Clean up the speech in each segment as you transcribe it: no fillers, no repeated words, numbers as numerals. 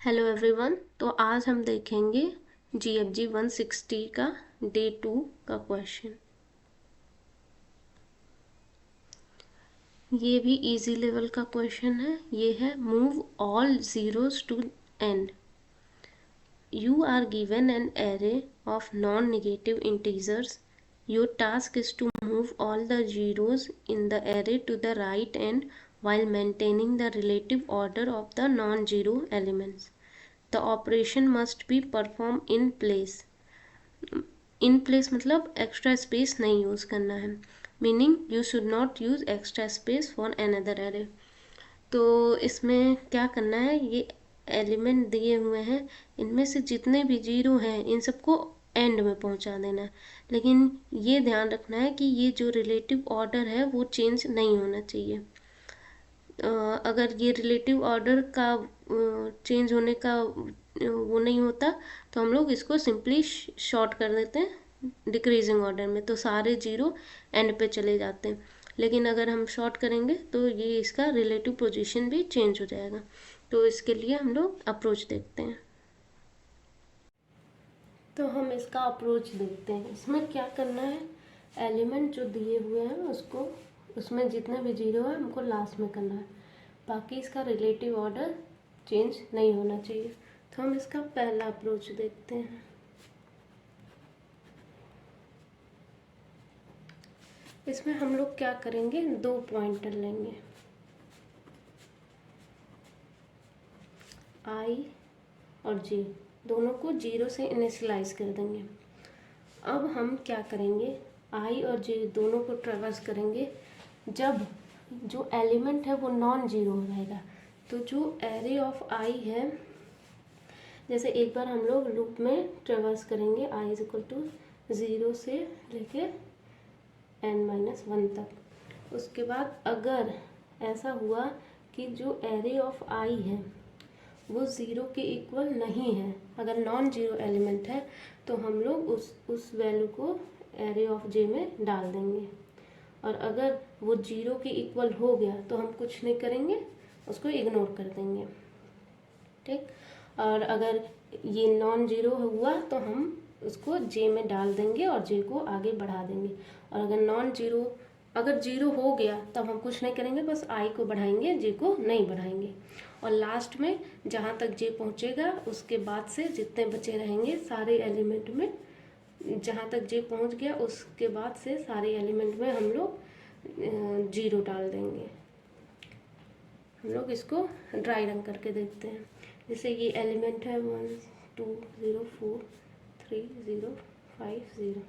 Hello everyone. तो आज हम देखेंगे जीएफजी 160 का डे 2 का क्वेश्चन। ये भी इजी लेवल का क्वेश्चन है। ये है move all zeros to end. You are given an array of non-negative integers. Your task is to move all the zeros in the array to the right end while maintaining the relative order of the non-zero elements. The operation must be performed in place. In place मतलब extra space नहीं use करना है, meaning you should not use extra space for another array. तो इसमें क्या करना है, ये एलिमेंट दिए हुए हैं, इनमें से जितने भी जीरो हैं इन सबको एंड में पहुंचा देना है। लेकिन ये ध्यान रखना है कि ये जो रिलेटिव ऑर्डर है वो चेंज नहीं होना चाहिए। अगर ये रिलेटिव ऑर्डर का चेंज होने का वो नहीं होता तो हम लोग इसको सिंपली शॉर्ट कर देते हैं डिक्रीजिंग ऑर्डर में, तो सारे जीरो एंड पे चले जाते हैं। लेकिन अगर हम शॉर्ट करेंगे तो ये इसका रिलेटिव पोजीशन भी चेंज हो जाएगा। तो इसके लिए हम लोग अप्रोच देखते हैं। तो हम इसका अप्रोच देखते हैं। इसमें क्या करना है, एलिमेंट जो दिए हुए हैं उसको, उसमें जितने भी जीरो है हमको लास्ट में करना है, बाकी इसका रिलेटिव ऑर्डर चेंज नहीं होना चाहिए। तो हम इसका पहला अप्रोच देखते हैं। इसमें हम लोग क्या करेंगे, दो पॉइंटर लेंगे, आई और जे, दोनों को जीरो से इनिशियलाइज कर देंगे। अब हम क्या करेंगे, आई और जे दोनों को ट्रेवर्स करेंगे जब जो एलिमेंट है वो नॉन जीरो रहेगा। तो जो एरे ऑफ आई है, जैसे एक बार हम लोग लूप में ट्रेवर्स करेंगे आई इज इक्वल टू 0 से लेके n-1 तक। उसके बाद अगर ऐसा हुआ कि जो एरे ऑफ आई है वो ज़ीरो के इक्वल नहीं है, अगर नॉन जीरो एलिमेंट है, तो हम लोग उस वैल्यू को एरे ऑफ जे में डाल देंगे। और अगर वो जीरो के इक्वल हो गया तो हम कुछ नहीं करेंगे, उसको इग्नोर कर देंगे, ठीक। और अगर ये नॉन जीरो हुआ तो हम उसको जे में डाल देंगे और जे को आगे बढ़ा देंगे। और अगर जीरो हो गया तब हम कुछ नहीं करेंगे, बस आई को बढ़ाएंगे, जे को नहीं बढ़ाएंगे। और लास्ट में जहाँ तक जे पहुँचेगा उसके बाद से जितने बचे रहेंगे सारे एलिमेंट में, जहाँ तक जे पहुँच गया उसके बाद से सारे एलिमेंट में हम लोग जीरो डाल देंगे। हम लोग इसको ड्राई रन करके देखते हैं। जैसे ये एलिमेंट है 1 2 0 4 3 0 5 0।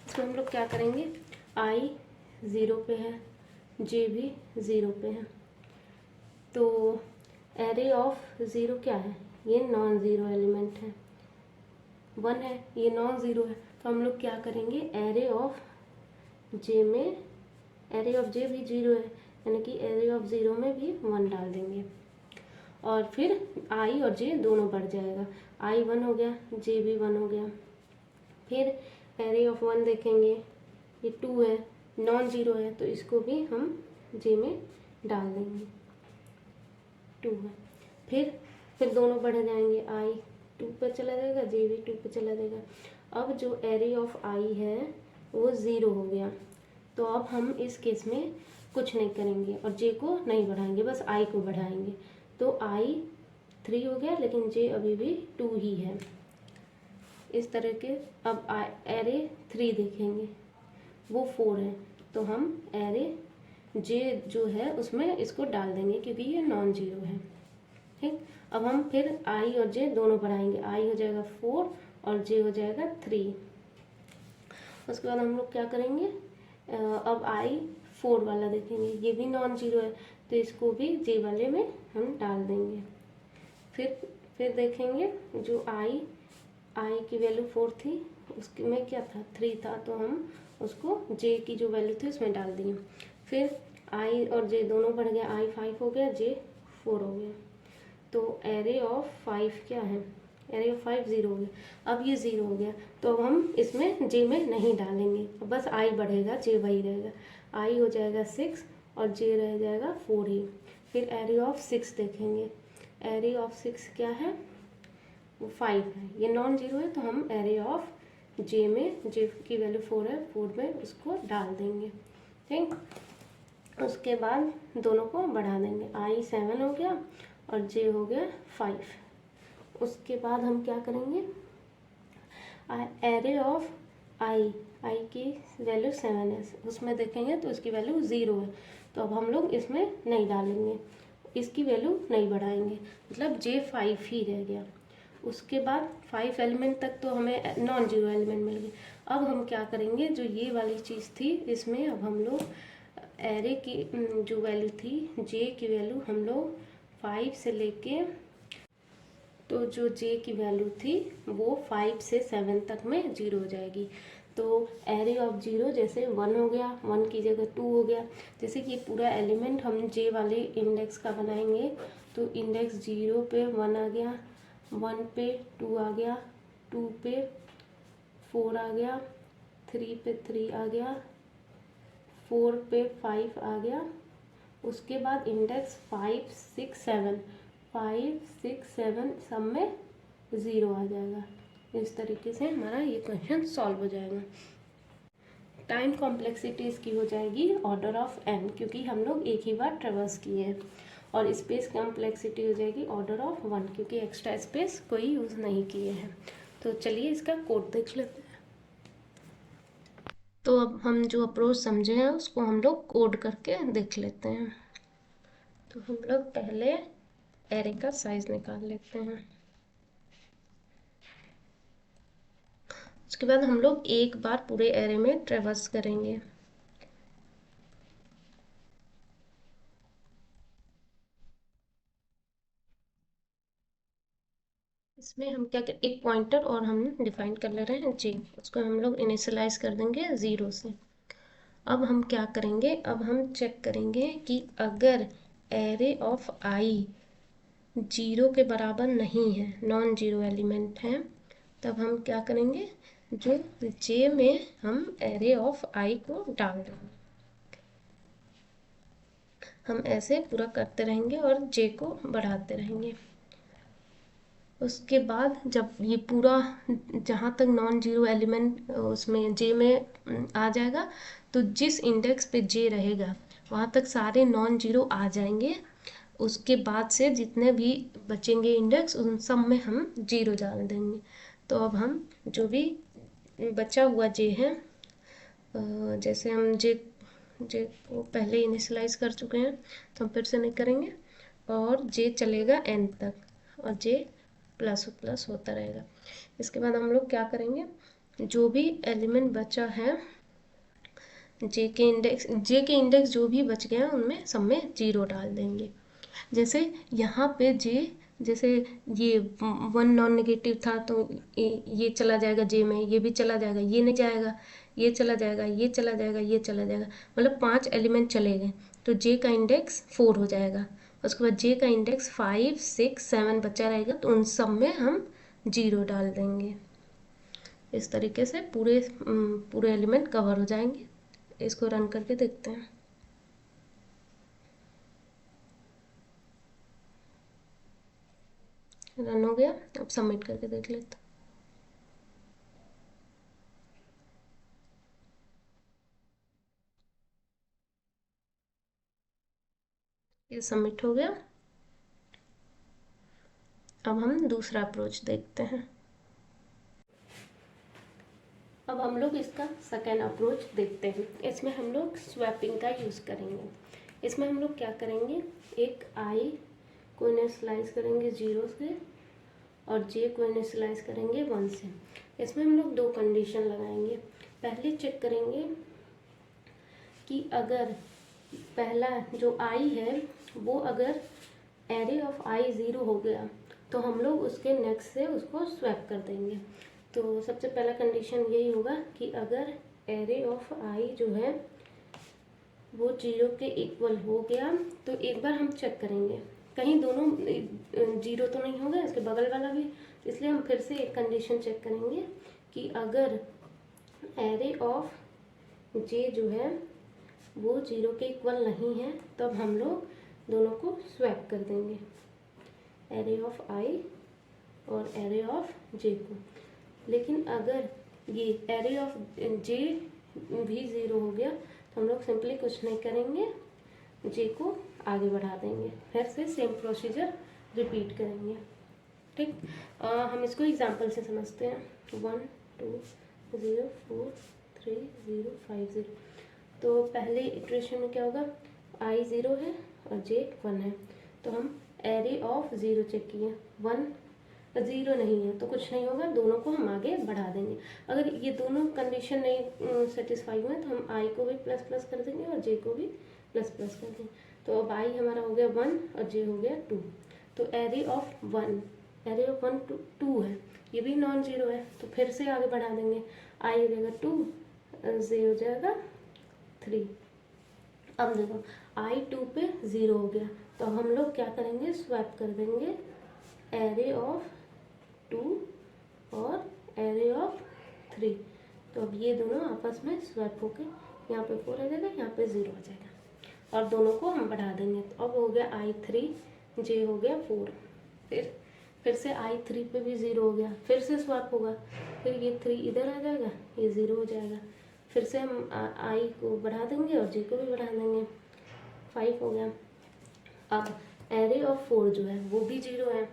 इसमें हम लोग क्या करेंगे, आई 0 पे है, जे भी 0 पे है, तो एरे ऑफ 0 क्या है, ये नॉन ज़ीरो एलिमेंट है। 1 है, ये नॉन ज़ीरो है, तो हम लोग क्या करेंगे, एरे ऑफ जे में, एरे ऑफ जे भी 0 है, यानी कि एरे ऑफ 0 में भी 1 डाल देंगे। और फिर आई और जे दोनों बढ़ जाएगा, आई 1 हो गया, जे भी 1 हो गया। फिर एरे ऑफ 1 देखेंगे, ये 2 है, नॉन ज़ीरो है, तो इसको भी हम जे में डाल देंगे, 2 है। फिर दोनों बढ़ जाएंगे, आई 2 पे चला जाएगा, जे भी 2 पे चला जाएगा। अब जो एरे ऑफ आई है वो 0 हो गया, तो अब हम इस केस में कुछ नहीं करेंगे और जे को नहीं बढ़ाएंगे, बस आई को बढ़ाएंगे। तो आई 3 हो गया, लेकिन जे अभी भी 2 ही है। इस तरह के अब एरे 3 देखेंगे, वो 4 है, तो हम एरे जे जो है उसमें इसको डाल देंगे क्योंकि ये नॉन जीरो है, ठीक। अब हम फिर आई और जे दोनों बढ़ाएंगे, आई हो जाएगा 4 और जे हो जाएगा 3। उसके बाद हम लोग क्या करेंगे, अब आई 4 वाला देखेंगे, ये भी नॉन जीरो है, तो इसको भी जे वाले में हम डाल देंगे। फिर देखेंगे जो आई की वैल्यू 4 थी, उसके में क्या था, 3 था, तो हम उसको जे की जो वैल्यू थी उसमें डाल दिए। फिर आई और जे दोनों बढ़ गया, आई 5 हो गया, जे 4 हो गया, तो एरे ऑफ 5 क्या है, एरे ऑफ 5 0 हो गया। अब ये 0 हो गया, तो अब हम इसमें जे में नहीं डालेंगे, बस आई बढ़ेगा, जे वही रहेगा। आई हो जाएगा 6 और जे रह जाएगा 4 ही। फिर एरे ऑफ 6 देखेंगे। एरे ऑफ 6 क्या है, वो 5 है, ये नॉन जीरो है, तो हम एरे ऑफ जे में, जे की वैल्यू 4 है, 4 में उसको डाल देंगे। ठीक, उसके बाद दोनों को बढ़ा देंगे, आई 7 हो गया और जे हो गया 5। उसके बाद हम क्या करेंगे, एरे ऑफ आई की वैल्यू 7 है, उसमें देखेंगे तो उसकी वैल्यू 0 है, तो अब हम लोग इसमें नहीं डालेंगे, इसकी वैल्यू नहीं बढ़ाएंगे, मतलब जे 5 ही रह गया। उसके बाद 5 एलिमेंट तक तो हमें नॉन जीरो एलिमेंट मिल गए। अब हम क्या करेंगे, जो ये वाली चीज़ थी इसमें अब हम लोग एरे की जो वैल्यू थी, जे की वैल्यू हम लोग 5 से लेके, तो जो जे की वैल्यू थी वो 5 से 7 तक में 0 हो जाएगी। तो एरे ऑफ 0 जैसे 1 हो गया, 1 की जगह 2 हो गया। जैसे कि पूरा एलिमेंट हम जे वाले इंडेक्स का बनाएंगे, तो इंडेक्स 0 पे 1 आ गया, 1 पे 2 आ गया, 2 पे 4 आ गया, 3 पे 3 आ गया, 4 पे 5 आ गया। उसके बाद इंडेक्स 5 6 7, 5 6 7 सब में 0 आ जाएगा। इस तरीके से हमारा ये क्वेश्चन सॉल्व हो जाएगा। टाइम कॉम्प्लेक्सिटी इसकी हो जाएगी ऑर्डर ऑफ n, क्योंकि हम लोग एक ही बार ट्रेवर्स किए हैं। और स्पेस कॉम्प्लेक्सिटी हो जाएगी ऑर्डर ऑफ 1, क्योंकि एक्स्ट्रा स्पेस कोई यूज़ नहीं किए हैं। तो चलिए इसका कोड देख लेते हैं। तो अब हम जो अप्रोच समझे हैं उसको हम लोग कोड करके देख लेते हैं। तो हम लोग पहले एरे का साइज निकाल लेते हैं। उसके बाद हम लोग एक बार पूरे एरे में ट्रेवर्स करेंगे। इसमें हम क्या कर, एक पॉइंटर और हम डिफाइन कर ले रहे हैं जी, उसको हम लोग इनिशियलाइज कर देंगे 0 से। अब हम क्या करेंगे, अब हम चेक करेंगे कि अगर एरे ऑफ आई 0 के बराबर नहीं है, नॉन जीरो एलिमेंट है, तब हम क्या करेंगे, जो जे में हम एरे ऑफ आई को डाल देंगे। हम ऐसे पूरा करते रहेंगे और जे को बढ़ाते रहेंगे। उसके बाद जब ये पूरा जहाँ तक नॉन जीरो एलिमेंट उसमें जे में आ जाएगा, तो जिस इंडेक्स पे जे रहेगा वहाँ तक सारे नॉन जीरो आ जाएंगे। उसके बाद से जितने भी बचेंगे इंडेक्स, उन सब में हम 0 डाल देंगे। तो अब हम जो भी बचा हुआ जे है, जैसे हम जे जे को पहले इनिशलाइज कर चुके हैं, तो हम फिर से नहीं करेंगे, और जे चलेगा n तक, और जे प्लस प्लस होता रहेगा। इसके बाद हम लोग क्या करेंगे, जो भी एलिमेंट बचा है जे के इंडेक्स जो भी बच गया उनमें सब में 0 डाल देंगे। जैसे यहाँ पे जे, जैसे ये 1 नॉन नेगेटिव था, तो ये चला जाएगा जे में, ये भी चला जाएगा, ये नहीं जाएगा, ये चला जाएगा, ये चला जाएगा, ये चला जाएगा, मतलब 5 एलिमेंट चले गए, तो जे का इंडेक्स 4 हो जाएगा। उसके बाद जे का इंडेक्स 5 6 7 बचा रहेगा, तो उन सब में हम 0 डाल देंगे। इस तरीके से पूरे एलिमेंट कवर हो जाएंगे। इसको रन करके देखते हैं। रन हो गया, अब सबमिट करके देख लेते हैं। ये सबमिट हो गया। अब हम दूसरा अप्रोच देखते हैं। अब हम लोग इसका सेकेंड अप्रोच देखते हैं। इसमें हम लोग स्वैपिंग का यूज़ करेंगे। इसमें हम लोग क्या करेंगे, एक आई को इनिशियलाइज करेंगे 0 से, और जे को इनिशियलाइज करेंगे 1 से। इसमें हम लोग 2 कंडीशन लगाएंगे। पहले चेक करेंगे कि अगर पहला जो आई है वो अगर एरे ऑफ आई 0 हो गया, तो हम लोग उसके नेक्स्ट से उसको स्वैप कर देंगे। तो सबसे पहला कंडीशन यही होगा कि अगर एरे ऑफ आई जो है वो 0 के इक्वल हो गया, तो एक बार हम चेक करेंगे कहीं दोनों 0 तो नहीं होगा, इसके बगल वाला भी। इसलिए हम फिर से एक कंडीशन चेक करेंगे कि अगर एरे ऑफ जे जो है वो 0 के इक्वल नहीं है, तब हम लोग दोनों को स्वैप कर देंगे, एरे ऑफ आई और एरे ऑफ जे को। लेकिन अगर ये एरे ऑफ जे भी 0 हो गया तो हम लोग सिंपली कुछ नहीं करेंगे, जे को आगे बढ़ा देंगे, फिर से सेम प्रोसीजर रिपीट करेंगे। ठीक, हम इसको एग्जांपल से समझते हैं। 1 2 0 4 3 0 5 0। तो पहले इटरेशन में क्या होगा, आई 0 है और जे 1 है, तो हम एरे ऑफ 0 चेक किए, 1 0 नहीं है तो कुछ नहीं होगा, दोनों को हम आगे बढ़ा देंगे। अगर ये दोनों कंडीशन नहीं सेटिस्फाई हुए तो हम आई को भी प्लस प्लस कर देंगे और जे को भी प्लस प्लस कर देंगे। तो अब आई हमारा हो गया 1 और जे हो गया 2। तो एरे ऑफ 1 2 है, ये भी नॉन जीरो है, तो फिर से आगे बढ़ा देंगे, आई हो जाएगा 2, जे हो जाएगा 3। अब देखो आई 2 पे 0 हो गया, तो हम लोग क्या करेंगे, स्वैप कर देंगे एरे ऑफ 2 और एरे ऑफ 3। तो अब ये दोनों आपस में स्वैप होके यहाँ पे 4 आ जाएगा, यहाँ पे 0 आ जाएगा और दोनों को हम बढ़ा देंगे। तो अब हो गया आई 3, जे हो गया 4। फिर से आई 3 पे भी 0 हो गया, फिर से स्वैप होगा, फिर ये 3 इधर आ जाएगा, ये 0 हो जाएगा, फिर से हम आई को बढ़ा देंगे और जे को भी बढ़ा देंगे, 5 हो गया। अब एरे ऑफ 4 जो है वो भी 0 है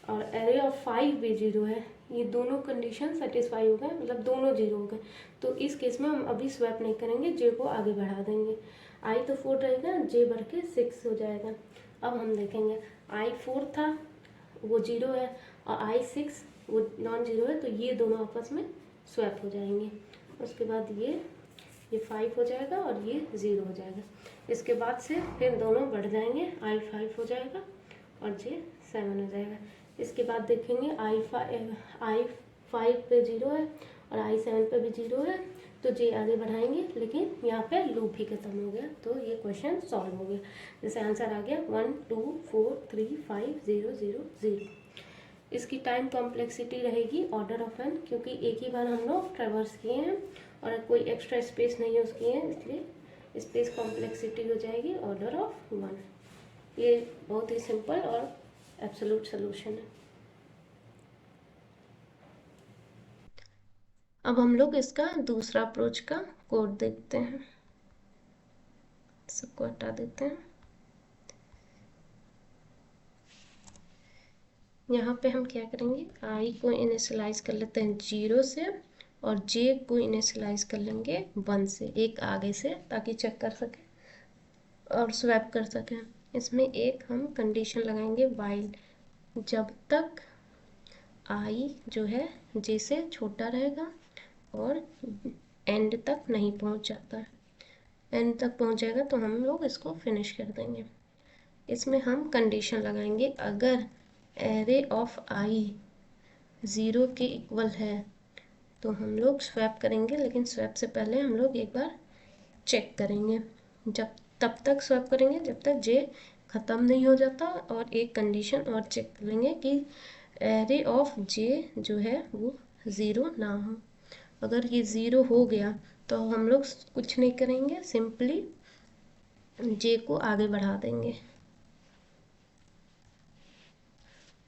और एरे ऑफ 5 भी 0 है, ये दोनों कंडीशन सेटिस्फाई हो गए, मतलब दोनों 0 हो गए। तो इस केस में हम अभी स्वैप नहीं करेंगे, जे को आगे बढ़ा देंगे, आई तो 4 रहेगा, जे बढ़ के 6 हो जाएगा। अब हम देखेंगे आई 4 था वो 0 है और आई 6 वो नॉन जीरो है, तो ये दोनों आपस में स्वैप हो जाएंगे। उसके बाद ये 5 हो जाएगा और ये 0 हो जाएगा। इसके बाद से फिर दोनों बढ़ जाएंगे, आई 5 हो जाएगा और जे 7 हो जाएगा। इसके बाद देखेंगे आई 5 पे 0 है और आई 7 पे भी 0 है, तो जे आगे बढ़ाएंगे, लेकिन यहाँ पे लूप ही खत्म हो गया, तो ये क्वेश्चन सॉल्व हो गया। जैसे आंसर आ गया 1 2 4 3 5 0 0 0। इसकी टाइम कॉम्प्लेक्सिटी रहेगी ऑर्डर ऑफ एन, क्योंकि एक ही बार हम लोग ट्रेवर्स किए हैं और कोई एक्स्ट्रा स्पेस नहीं यूज़ किए हैं, इसलिए स्पेस कॉम्प्लेक्सिटी हो जाएगी ऑर्डर ऑफ 1। ये बहुत ही सिंपल और एब्सोल्यूट सोल्यूशन है। अब हम लोग इसका दूसरा अप्रोच का कोड देखते हैं। सबको हटा देते हैं। यहाँ पे हम क्या करेंगे, आई को इनिशियलाइज कर लेते हैं 0 से और जे को इनिशियलाइज कर लेंगे 1 से, एक आगे से, ताकि चेक कर सकें और स्वैप कर सकें। इसमें एक हम कंडीशन लगाएंगे, वाइल जब तक आई जो है जे से छोटा रहेगा और एंड तक नहीं पहुंच जाता है, एंड तक पहुंच जाएगा तो हम लोग इसको फिनिश कर देंगे। इसमें हम कंडीशन लगाएंगे, अगर एरे ऑफ आई 0 के इक्वल है तो हम लोग स्वैप करेंगे, लेकिन स्वैप से पहले हम लोग एक बार चेक करेंगे, जब तब तक स्वैप करेंगे जब तक जे ख़त्म नहीं हो जाता, और एक कंडीशन और चेक करेंगे कि एरे ऑफ जे जो है वो 0 ना हो। अगर ये 0 हो गया तो हम लोग कुछ नहीं करेंगे, सिंपली जे को आगे बढ़ा देंगे।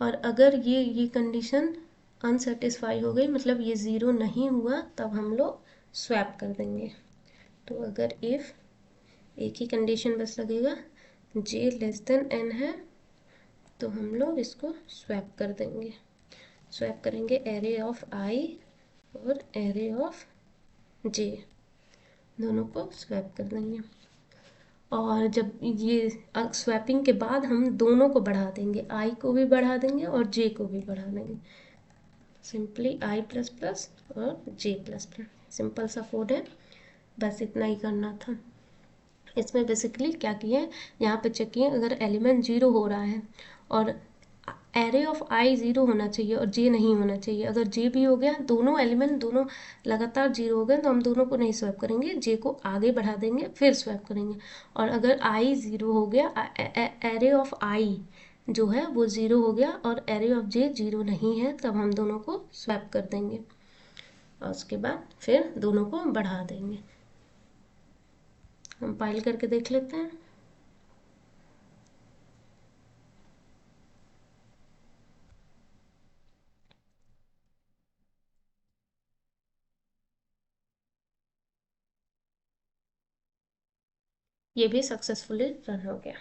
और अगर ये कंडीशन अनसेटिस्फाई हो गई, मतलब ये 0 नहीं हुआ, तब हम लोग स्वैप कर देंगे। तो अगर इफ़ एक ही कंडीशन बस लगेगा, जे लेस देन एन है, तो हम लोग इसको स्वैप कर देंगे। स्वैप करेंगे एरे ऑफ आई और एरे ऑफ जे, दोनों को स्वैप कर देंगे। और जब ये स्वैपिंग के बाद हम दोनों को बढ़ा देंगे, आई को भी बढ़ा देंगे और जे को भी बढ़ा देंगे, सिंपली आई प्लस प्लस और जे प्लस प्लस। सिंपल सा कोड है, बस इतना ही करना था। इसमें बेसिकली क्या किए, यहाँ पे चेक किए, अगर एलिमेंट 0 हो रहा है और एरे ऑफ आई 0 होना चाहिए और जे नहीं होना चाहिए, अगर जे भी हो गया, दोनों एलिमेंट दोनों लगातार 0 हो गए, तो हम दोनों को नहीं स्वैप करेंगे, जे को आगे बढ़ा देंगे फिर स्वैप करेंगे। और अगर आई 0 हो गया, एरे ऑफ आई जो है वो 0 हो गया और एरे ऑफ जे 0 नहीं है, तब हम दोनों को स्वैप कर देंगे और उसके बाद फिर दोनों को बढ़ा देंगे। कंपाइल करके देख लेते हैं। ये भी सक्सेसफुली रन हो गया।